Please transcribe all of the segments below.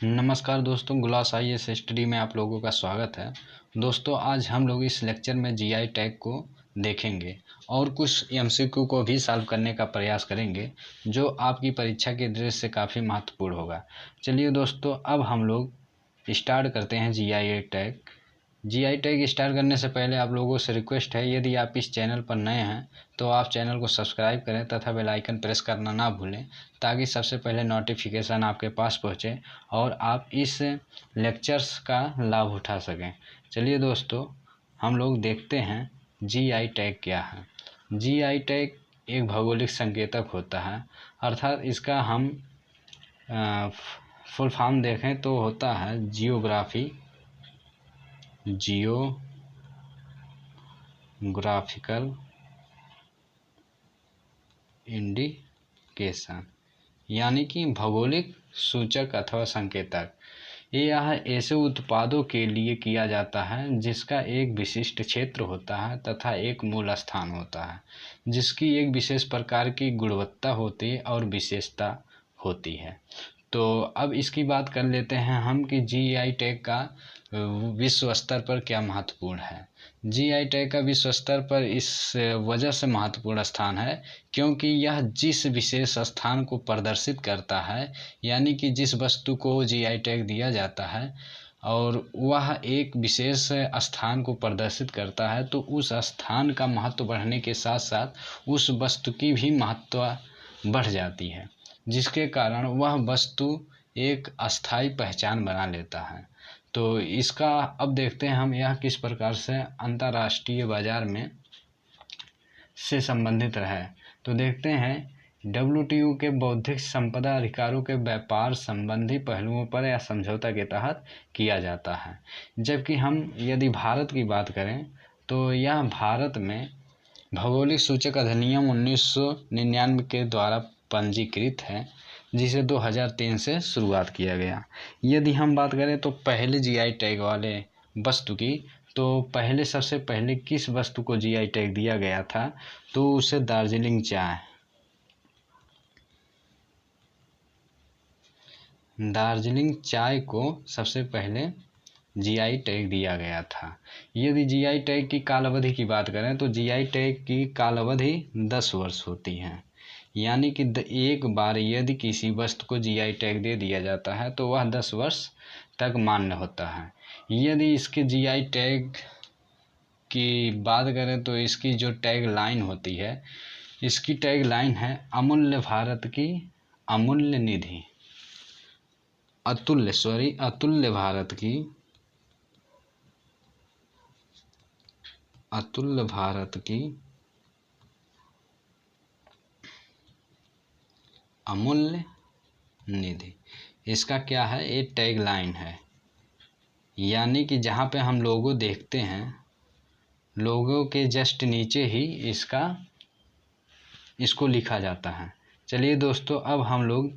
नमस्कार दोस्तों, गुलास IAS study में आप लोगों का स्वागत है। दोस्तों, आज हम लोग इस लेक्चर में जीआई टैग को देखेंगे और कुछ एमसीक्यू को भी सॉल्व करने का प्रयास करेंगे जो आपकी परीक्षा के दृष्टि से काफ़ी महत्वपूर्ण होगा। चलिए दोस्तों, अब हम लोग स्टार्ट करते हैं GI tag. GI tag start करने से पहले आप लोगों से रिक्वेस्ट है, यदि आप इस चैनल पर नए हैं तो आप चैनल को सब्सक्राइब करें तथा बेल आइकन प्रेस करना ना भूलें ताकि सबसे पहले नोटिफिकेशन आपके पास पहुंचे और आप इस लेक्चर्स का लाभ उठा सकें। चलिए दोस्तों, हम लोग देखते हैं जीआई टैग क्या है। जीआई टैग एक भौगोलिक संकेतक होता है, अर्थात इसका हम फुल फॉर्म देखें तो होता है जियोग्राफिकल इंडिकेशन, यानी कि भौगोलिक सूचक अथवा संकेतक। यह ऐसे उत्पादों के लिए किया जाता है जिसका एक विशिष्ट क्षेत्र होता है तथा एक मूल स्थान होता है जिसकी एक विशेष प्रकार की गुणवत्ता होती है और विशेषता होती है। तो अब इसकी बात कर लेते हैं हम कि जीआई टैग का विश्व स्तर पर क्या महत्वपूर्ण है। जीआई टैग का विश्व स्तर पर इस वजह से महत्वपूर्ण स्थान है क्योंकि यह जिस विशेष स्थान को प्रदर्शित करता है, यानी कि जिस वस्तु को जीआई टैग दिया जाता है और वह एक विशेष स्थान को प्रदर्शित करता है, तो उस स्थान का महत्व बढ़ने के साथ साथ उस वस्तु की भी महत्व बढ़ जाती है, जिसके कारण वह वस्तु एक अस्थायी पहचान बना लेता है। तो इसका अब देखते हैं हम यह किस प्रकार से अंतर्राष्ट्रीय बाजार में से संबंधित है। तो देखते हैं WTO के बौद्धिक संपदा अधिकारों के व्यापार संबंधी पहलुओं पर या समझौता के तहत किया जाता है। जबकि हम यदि भारत की बात करें तो यह भारत में भौगोलिक सूचक अधिनियम 1999 के द्वारा पंजीकृत है, जिसे 2003 से शुरुआत किया गया। यदि हम बात करें तो पहले जीआई टैग वाले वस्तु की, तो पहले सबसे पहले किस वस्तु को जीआई टैग दिया गया था, तो उसे दार्जिलिंग चाय को सबसे पहले जीआई टैग दिया गया था। यदि जीआई टैग की काल अवधि की बात करें तो जीआई टैग की काल अवधि 10 वर्ष होती है, यानी कि एक बार यदि किसी वस्तु को जीआई टैग दे दिया जाता है तो वह 10 वर्ष तक मान्य होता है। यदि इसके जीआई टैग की बात करें तो इसकी जो टैग लाइन होती है, इसकी टैग लाइन है अमूल्य भारत की अमूल्य निधि, अतुल्य भारत की अमूल्य निधि। इसका क्या है, ये टैग लाइन है, यानी कि जहाँ पे हम लोगो देखते हैं, लोगों के जस्ट नीचे ही इसको लिखा जाता है। चलिए दोस्तों, अब हम लोग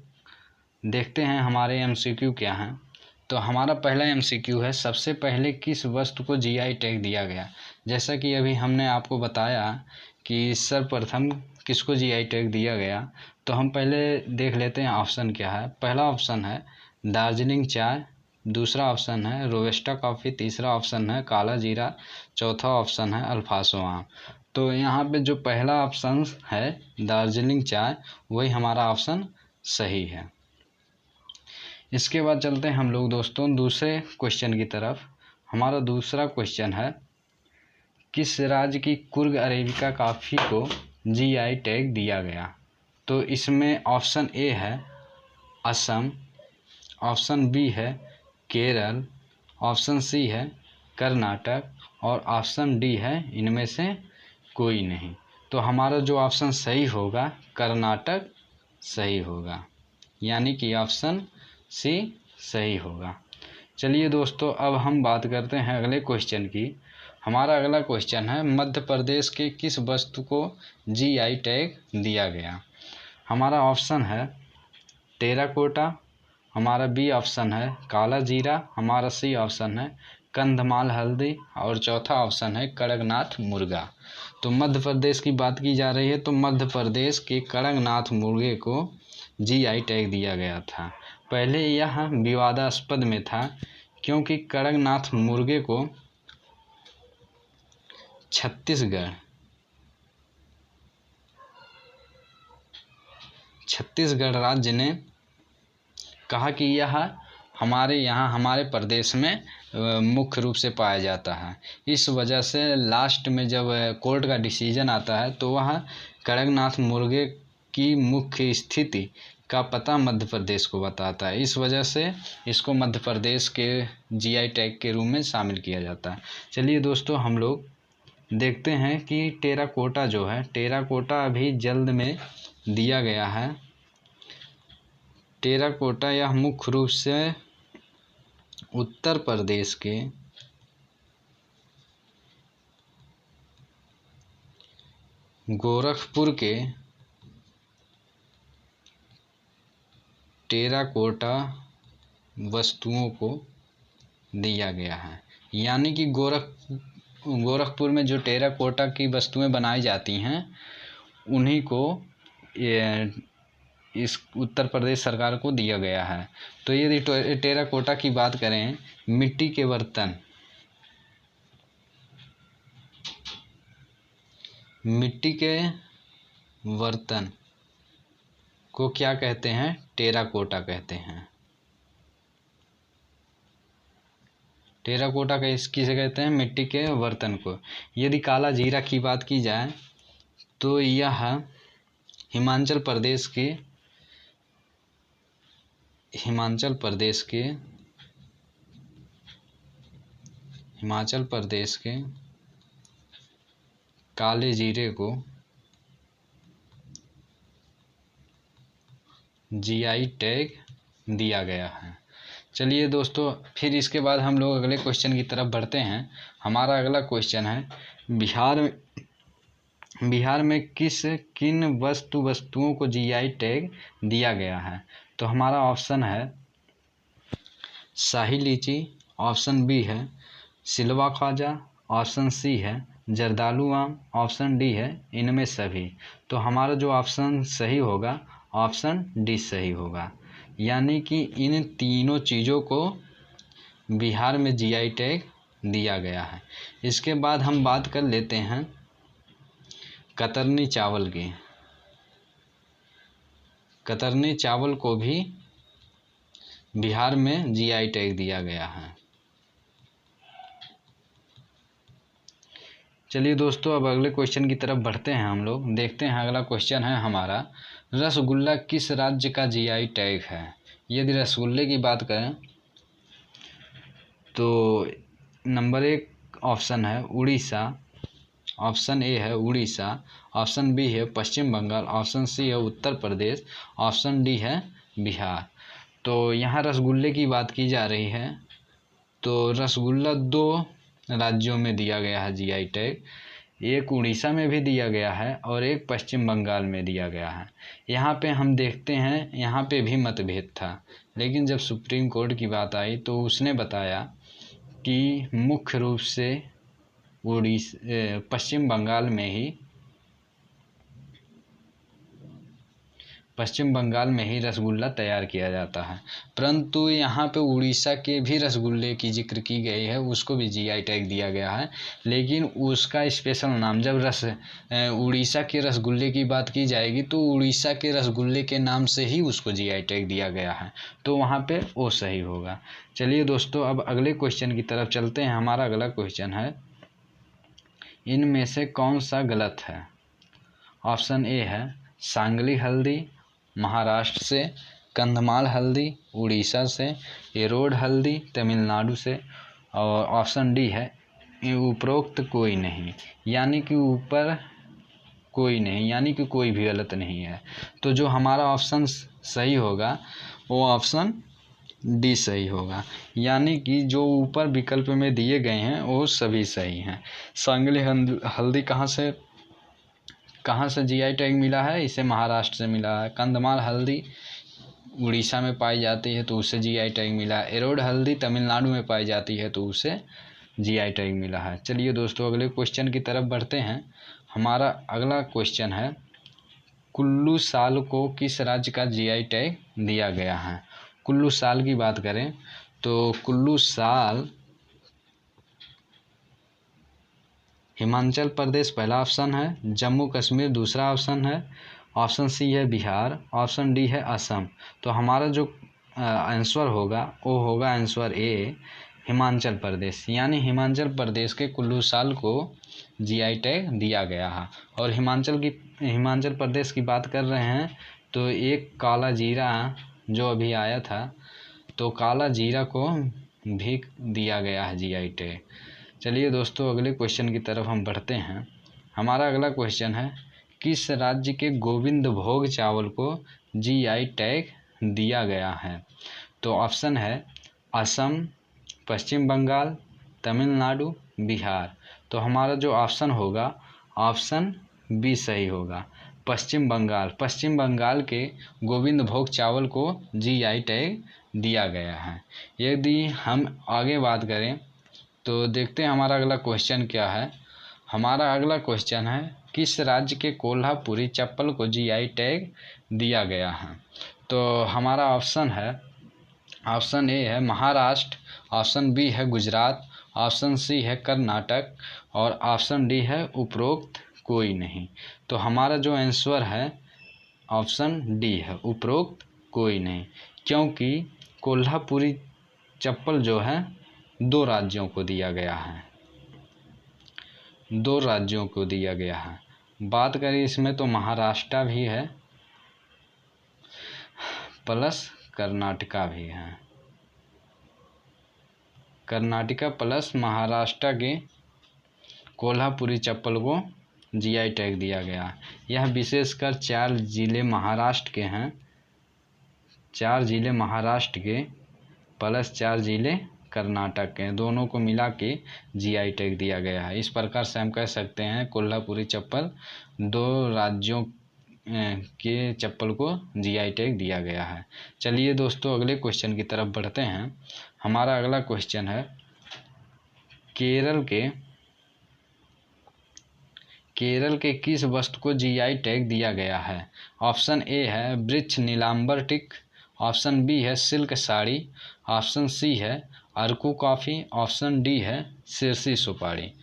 देखते हैं हमारे एमसीक्यू क्या हैं। तो हमारा पहला एमसीक्यू है, सबसे पहले किस वस्तु को जीआई टैग दिया गया। जैसा कि अभी हमने आपको बताया कि सर्वप्रथम किसको जीआई टैग दिया गया, तो हम पहले देख लेते हैं ऑप्शन क्या है। पहला ऑप्शन है दार्जिलिंग चाय, दूसरा ऑप्शन है रोबस्टा कॉफ़ी, तीसरा ऑप्शन है काला जीरा, चौथा ऑप्शन है अल्फांसो आम। तो यहाँ पे जो पहला ऑप्शन है दार्जिलिंग चाय, वही हमारा ऑप्शन सही है। इसके बाद चलते हैं हम लोग दोस्तों दूसरे क्वेश्चन की तरफ। हमारा दूसरा क्वेश्चन है, किस राज्य की कुर्ग अरेबिका कॉफ़ी को जीआई टैग दिया गया। तो इसमें ऑप्शन ए है असम, ऑप्शन बी है केरल, ऑप्शन सी है कर्नाटक और ऑप्शन डी है इनमें से कोई नहीं। तो हमारा जो ऑप्शन सही होगा कर्नाटक सही होगा, यानी कि ऑप्शन सी सही होगा। चलिए दोस्तों, अब हम बात करते हैं अगले क्वेश्चन की। हमारा अगला क्वेश्चन है, मध्य प्रदेश के किस वस्तु को जीआई टैग दिया गया। हमारा ऑप्शन है टेराकोटा, हमारा बी ऑप्शन है काला जीरा, हमारा सी ऑप्शन है कंधमाल हल्दी और चौथा ऑप्शन है कड़कनाथ मुर्गा। तो मध्य प्रदेश की बात की जा रही है, तो मध्य प्रदेश के कड़कनाथ मुर्गे को जीआई टैग दिया गया था। पहले यह विवादास्पद में था क्योंकि कड़कनाथ मुर्गे को छत्तीसगढ़ राज्य ने कहा कि यह हमारे प्रदेश में मुख्य रूप से पाया जाता है। इस वजह से लास्ट में जब कोर्ट का डिसीजन आता है तो वह कड़कनाथ मुर्गे की मुख्य स्थिति का पता मध्य प्रदेश को बताता है। इस वजह से इसको मध्य प्रदेश के जीआई टैग के रूप में शामिल किया जाता है। चलिए दोस्तों, हम लोग देखते हैं कि टेराकोटा जो है, टेराकोटा अभी जल्द में दिया गया है। टेराकोटा यह मुख्य रूप से उत्तर प्रदेश के गोरखपुर के टेराकोटा वस्तुओं को दिया गया है। यानी कि गोरखपुर में जो टेराकोटा की वस्तुएं बनाई जाती हैं उन्हीं को इस उत्तर प्रदेश सरकार को दिया गया है। तो यदि टेराकोटा की बात करें, मिट्टी के बर्तन को क्या कहते हैं? टेराकोटा कहते हैं। टेराकोटा का किसे कहते हैं? मिट्टी के बर्तन को। यदि काला जीरा की बात की जाए तो यह हिमाचल प्रदेश के काले जीरे को जीआई टैग दिया गया है। चलिए दोस्तों, फिर इसके बाद हम लोग अगले क्वेश्चन की तरफ बढ़ते हैं। हमारा अगला क्वेश्चन है, बिहार में किन वस्तुओं को जीआई टैग दिया गया है? तो हमारा ऑप्शन है शाही लीची, ऑप्शन बी है सिलवा ख्वाजा, ऑप्शन सी है जर्दालू आम, ऑप्शन डी है इनमें सभी। तो हमारा जो ऑप्शन सही होगा, ऑप्शन डी सही होगा। यानी कि इन तीनों चीज़ों को बिहार में जीआई टैग दिया गया है। इसके बाद हम बात कर लेते हैं कतरनी चावल की। कतरनी चावल को भी बिहार में जीआई टैग दिया गया है। चलिए दोस्तों, अब अगले क्वेश्चन की तरफ बढ़ते हैं। हम लोग देखते हैं, अगला क्वेश्चन है हमारा, रसगुल्ला किस राज्य का जीआई टैग है? यदि रसगुल्ले की बात करें तो नंबर 1 ऑप्शन है उड़ीसा, ऑप्शन ए है उड़ीसा, ऑप्शन बी है पश्चिम बंगाल, ऑप्शन सी है उत्तर प्रदेश, ऑप्शन डी है बिहार। तो यहाँ रसगुल्ले की बात की जा रही है। तो रसगुल्ला 2 राज्यों में दिया गया है जीआई टैग। एक उड़ीसा में भी दिया गया है और एक पश्चिम बंगाल में दिया गया है। यहाँ पे हम देखते हैं, यहाँ पे भी मतभेद था, लेकिन जब सुप्रीम कोर्ट की बात आई तो उसने बताया कि मुख्य रूप से पश्चिम बंगाल में ही रसगुल्ला तैयार किया जाता है। परंतु यहाँ पे उड़ीसा के भी रसगुल्ले की जिक्र की गई है, उसको भी जीआई टैग दिया गया है, लेकिन उसका स्पेशल नाम, जब उड़ीसा के रसगुल्ले की बात की जाएगी तो उड़ीसा के रसगुल्ले के नाम से ही उसको जीआई टैग दिया गया है। तो वहाँ पे वो सही होगा। चलिए दोस्तों, अब अगले क्वेश्चन की तरफ चलते हैं। हमारा अगला क्वेश्चन है, इनमें से कौन सा गलत है? ऑप्शन ए है सांगली हल्दी महाराष्ट्र से, कंधमाल हल्दी उड़ीसा से, एरोड हल्दी तमिलनाडु से, और ऑप्शन डी है उपरोक्त कोई नहीं। यानी कि ऊपर कोई नहीं, यानी कि कोई भी गलत नहीं है। तो जो हमारा ऑप्शन सही होगा वो ऑप्शन डी सही होगा। यानी कि जो ऊपर विकल्प में दिए गए हैं वो सभी सही हैं। सांगली हल्दी कहाँ से जीआई टैग मिला है? इसे महाराष्ट्र से मिला है। कंधमाल हल्दी उड़ीसा में पाई जाती है तो उसे जीआई टैग मिला है। एरोड हल्दी तमिलनाडु में पाई जाती है तो उसे जीआई टैग मिला है। चलिए दोस्तों, अगले क्वेश्चन की तरफ बढ़ते हैं। हमारा अगला क्वेश्चन है, कुल्लू साल को किस राज्य का जीआई टैग दिया गया है? कुल्लू साल की बात करें तो कुल्लू साल हिमाचल प्रदेश पहला ऑप्शन है, जम्मू कश्मीर दूसरा ऑप्शन है, ऑप्शन सी है बिहार, ऑप्शन डी है असम। तो हमारा जो आंसर होगा वो होगा आंसर ए हिमाचल प्रदेश, यानी हिमाचल प्रदेश के कुल्लू साल को जीआई टैग दिया गया है। और हिमाचल प्रदेश की बात कर रहे हैं तो एक काला जीरा जो अभी आया था, तो काला जीरा को भी दिया गया है जीआई टैग। चलिए दोस्तों अगले क्वेश्चन की तरफ हम बढ़ते हैं। हमारा अगला क्वेश्चन है, किस राज्य के गोविंद भोग चावल को जीआई टैग दिया गया है? तो ऑप्शन है असम, पश्चिम बंगाल, तमिलनाडु, बिहार। तो हमारा जो ऑप्शन होगा ऑप्शन बी सही होगा, पश्चिम बंगाल के गोविंद भोग चावल को जीआई टैग दिया गया है। यदि हम आगे बात करें तो देखते हैं हमारा अगला क्वेश्चन क्या है। हमारा अगला क्वेश्चन है, किस राज्य के कोल्हापुरी चप्पल को जीआई टैग दिया गया है? तो हमारा ऑप्शन है, ऑप्शन ए है महाराष्ट्र, ऑप्शन बी है गुजरात, ऑप्शन सी है कर्नाटक और ऑप्शन डी है उपरोक्त कोई नहीं। तो हमारा जो आंसर है ऑप्शन डी है, उपरोक्त कोई नहीं, क्योंकि कोल्हापुरी चप्पल जो है 2 राज्यों को दिया गया है, 2 राज्यों को दिया गया है। बात करें इसमें तो महाराष्ट्र भी है प्लस कर्नाटका भी है, कर्नाटका प्लस महाराष्ट्र के कोल्हापुरी चप्पल को जीआई टैग दिया गया। यह विशेषकर 4 जिले महाराष्ट्र के हैं, 4 जिले महाराष्ट्र के प्लस 4 जिले कर्नाटक के, दोनों को मिला के जीआई टैग दिया गया है। इस प्रकार से हम कह सकते हैं कोल्हापुरी चप्पल 2 राज्यों के चप्पल को जीआई टैग दिया गया है। चलिए दोस्तों अगले क्वेश्चन की तरफ बढ़ते हैं। हमारा अगला क्वेश्चन है, केरल के किस वस्तु को जीआई टैग दिया गया है? ऑप्शन ए है वृक्ष नीलांबर टिक, ऑप्शन बी है सिल्क साड़ी, ऑप्शन सी है अरकू कॉफ़ी, ऑप्शन डी है सिरसी सुपारी।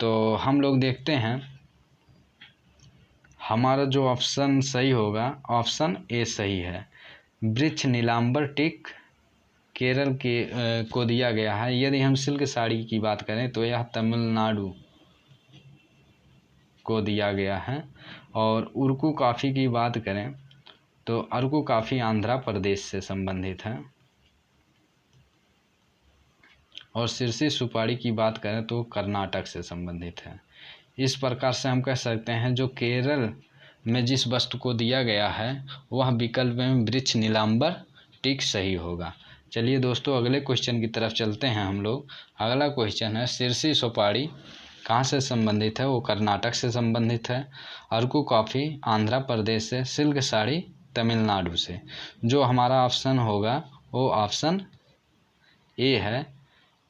तो हम लोग देखते हैं हमारा जो ऑप्शन सही होगा ऑप्शन ए सही है, वृक्ष नीलांबर टिक केरल के को दिया गया है। यदि हम सिल्क साड़ी की बात करें तो यह तमिलनाडु को दिया गया है, और उरकू कॉफ़ी की बात करें तो अरकू कॉफ़ी आंध्र प्रदेश से संबंधित है, और सिरसी सुपारी की बात करें तो कर्नाटक से संबंधित है। इस प्रकार से हम कह सकते हैं जो केरल में जिस वस्तु को दिया गया है वह विकल्प में वृक्ष नीलांबर टिक सही होगा। चलिए दोस्तों अगले क्वेश्चन की तरफ चलते हैं हम लोग। अगला क्वेश्चन है, सिरसी सुपारी कहाँ से संबंधित है? वो कर्नाटक से संबंधित है, अरकू कॉफ़ी आंध्र प्रदेश से, सिल्क साड़ी तमिलनाडु से। जो हमारा ऑप्शन होगा वो ऑप्शन ए है,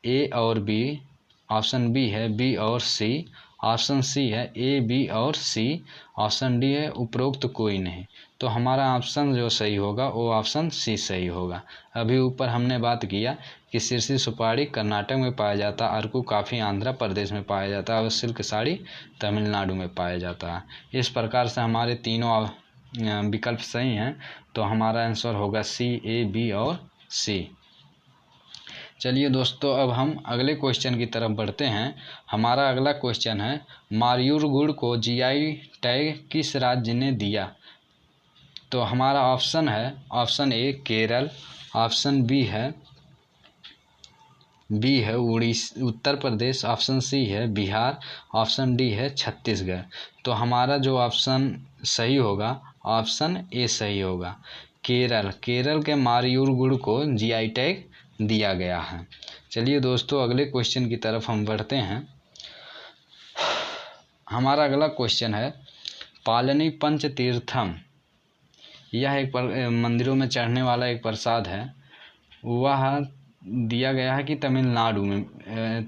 ए और बी, ऑप्शन बी है बी और सी, ऑप्शन सी है ए बी और सी, ऑप्शन डी है उपरोक्त कोई नहीं। तो हमारा ऑप्शन जो सही होगा वो ऑप्शन सी सही होगा। अभी ऊपर हमने बात किया कि सिरसी सुपारी कर्नाटक में पाया जाता है, अरकू कॉफ़ी आंध्र प्रदेश में पाया जाता है और सिल्क साड़ी तमिलनाडु में पाया जाता है। इस प्रकार से हमारे तीनों विकल्प सही हैं, तो हमारा आंसर होगा सी, ए, बी और सी। चलिए दोस्तों अब हम अगले क्वेश्चन की तरफ बढ़ते हैं। हमारा अगला क्वेश्चन है, मायूर गुड़ को जीआई टैग किस राज्य ने दिया? तो हमारा ऑप्शन है, option A Kerala, option B है उड़ीसा उत्तर प्रदेश, ऑप्शन सी है बिहार, ऑप्शन डी है छत्तीसगढ़। तो हमारा जो ऑप्शन सही होगा ऑप्शन ए सही होगा, केरल के मायूर गुड़ को जीआई टैग दिया गया है। चलिए दोस्तों अगले क्वेश्चन की तरफ हम बढ़ते हैं। हमारा अगला क्वेश्चन है, पालनी पंच तीर्थम, यह एक मंदिरों में चढ़ने वाला एक प्रसाद है, वह दिया गया है कि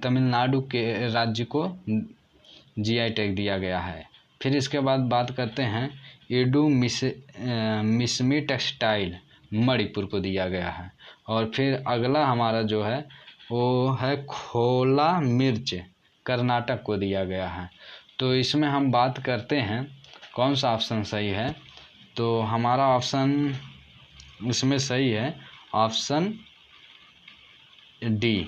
तमिलनाडु के राज्य को जीआई टैग दिया गया है। फिर इसके बाद बात करते हैं, इडू मिसमी टेक्सटाइल मणिपुर को दिया गया है। और फिर अगला हमारा जो है वो है खोला मिर्च, कर्नाटक को दिया गया है। तो इसमें हम बात करते हैं कौन सा ऑप्शन सही है। तो हमारा ऑप्शन इसमें सही है ऑप्शन डी।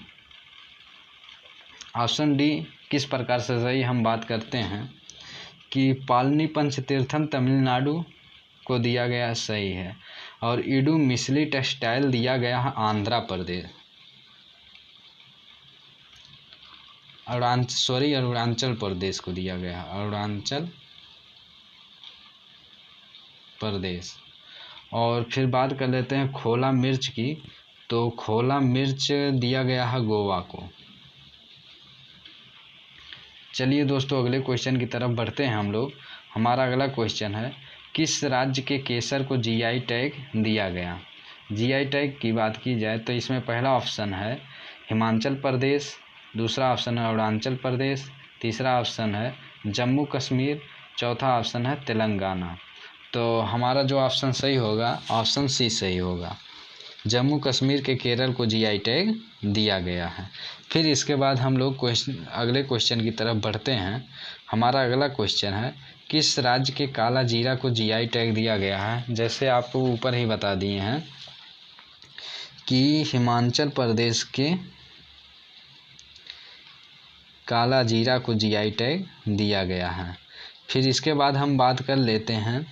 ऑप्शन डी किस प्रकार से सही, हम बात करते हैं कि पालनी पंचतीर्थम तमिलनाडु को दिया गया सही है, और इडू मिसली टेक्सटाइल दिया गया है आंध्र प्रदेश, अरुणाचल प्रदेश को दिया गया है, अरुणाचल प्रदेश। और फिर बात कर लेते हैं खोला मिर्च की। तो खोला मिर्च दिया गया है गोवा को। चलिए दोस्तों अगले क्वेश्चन की तरफ बढ़ते हैं हम लोग। हमारा अगला क्वेश्चन है किस राज्य के केसर को जीआई टैग दिया गया। जीआई टैग की बात की जाए तो इसमें पहला ऑप्शन है हिमाचल प्रदेश, दूसरा ऑप्शन है अरुणाचल प्रदेश, तीसरा ऑप्शन है जम्मू कश्मीर, चौथा ऑप्शन है तेलंगाना। तो हमारा जो ऑप्शन सही होगा ऑप्शन सी सही होगा, जम्मू कश्मीर के केरल को जीआई टैग दिया गया है। फिर इसके बाद हम लोग अगले क्वेश्चन की तरफ बढ़ते हैं। हमारा अगला क्वेश्चन है किस राज्य के काला जीरा को जीआई टैग दिया गया है। जैसे आपको ऊपर ही बता दिए हैं कि हिमाचल प्रदेश के काला जीरा को जीआई टैग दिया गया है। फिर इसके बाद हम बात कर लेते हैं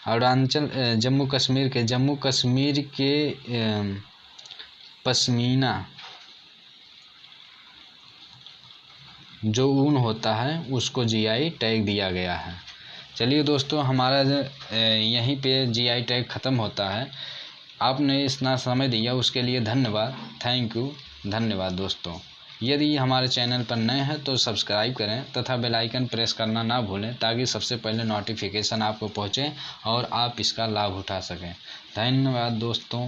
जम्मू कश्मीर के पश्मीना जो ऊन होता है उसको जीआई टैग दिया गया है। चलिए दोस्तों हमारा यहीं पे जीआई टैग ख़त्म होता है। आपने इतना समय दिया उसके लिए धन्यवाद, थैंक यू, धन्यवाद दोस्तों। यदि हमारे चैनल पर नए हैं तो सब्सक्राइब करें तथा बेल आइकन प्रेस करना ना भूलें ताकि सबसे पहले नोटिफिकेशन आपको पहुंचे और आप इसका लाभ उठा सकें। धन्यवाद दोस्तों।